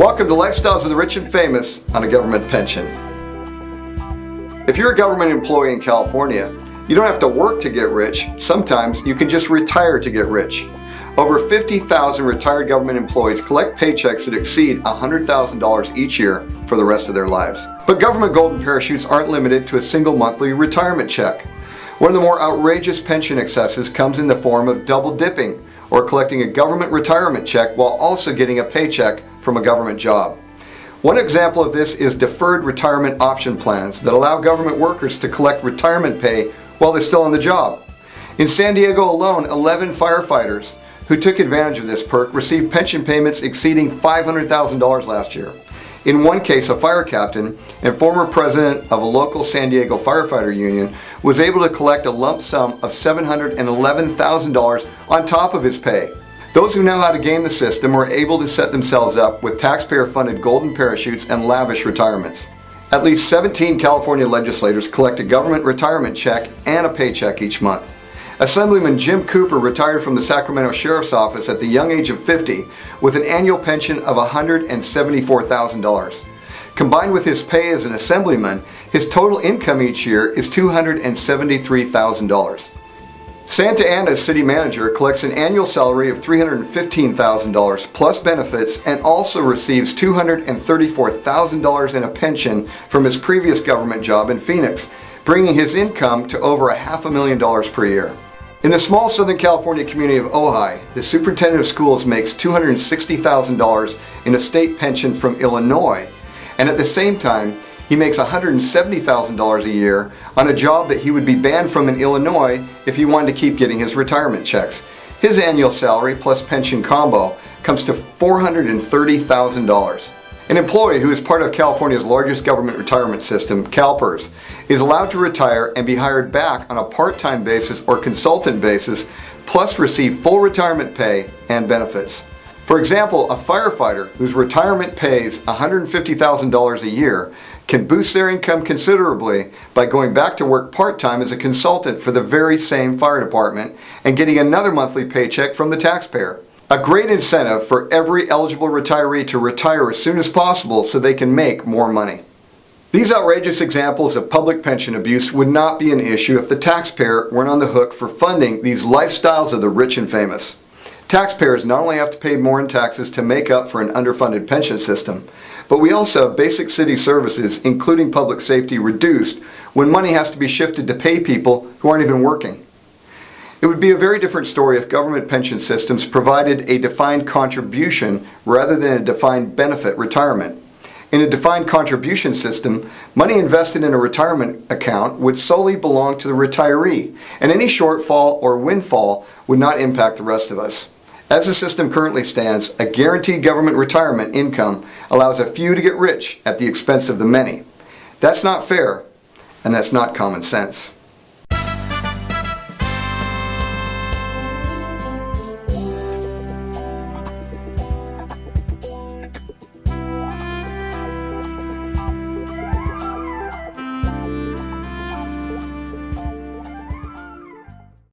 Welcome to Lifestyles of the Rich and Famous on a Government Pension. If you're a government employee in California, you don't have to work to get rich. Sometimes you can just retire to get rich. Over 50,000 retired government employees collect paychecks that exceed $100,000 each year for the rest of their lives. But government golden parachutes aren't limited to a single monthly retirement check. One of the more outrageous pension excesses comes in the form of double dipping, or collecting a government retirement check while also getting a paycheck from a government job. One example of this is deferred retirement option plans that allow government workers to collect retirement pay while they're still on the job. In San Diego alone, 11 firefighters who took advantage of this perk received pension payments exceeding $500,000 last year. In one case, a fire captain and former president of a local San Diego firefighter union was able to collect a lump sum of $711,000 on top of his pay. Those who know how to game the system are able to set themselves up with taxpayer-funded golden parachutes and lavish retirements. At least 17 California legislators collect a government retirement check and a paycheck each month. Assemblyman Jim Cooper retired from the Sacramento Sheriff's Office at the young age of 50 with an annual pension of $174,000. Combined with his pay as an assemblyman, his total income each year is $273,000. Santa Ana's city manager collects an annual salary of $315,000 plus benefits and also receives $234,000 in a pension from his previous government job in Phoenix, bringing his income to over $500,000 per year. In the small Southern California community of Ojai, the superintendent of schools makes $260,000 in a state pension from Illinois, and at the same time, he makes $170,000 a year on a job that he would be banned from in Illinois if he wanted to keep getting his retirement checks. His annual salary plus pension combo comes to $430,000. An employee who is part of California's largest government retirement system, CalPERS, is allowed to retire and be hired back on a part-time basis or consultant basis, plus receive full retirement pay and benefits. For example, a firefighter whose retirement pays $150,000 a year can boost their income considerably by going back to work part-time as a consultant for the very same fire department and getting another monthly paycheck from the taxpayer. A great incentive for every eligible retiree to retire as soon as possible so they can make more money. These outrageous examples of public pension abuse would not be an issue if the taxpayer weren't on the hook for funding these lifestyles of the rich and famous. Taxpayers not only have to pay more in taxes to make up for an underfunded pension system, but we also have basic city services, including public safety, reduced when money has to be shifted to pay people who aren't even working. It would be a very different story if government pension systems provided a defined contribution rather than a defined benefit retirement. In a defined contribution system, money invested in a retirement account would solely belong to the retiree, and any shortfall or windfall would not impact the rest of us. As the system currently stands, a guaranteed government retirement income allows a few to get rich at the expense of the many. That's not fair, and that's not common sense.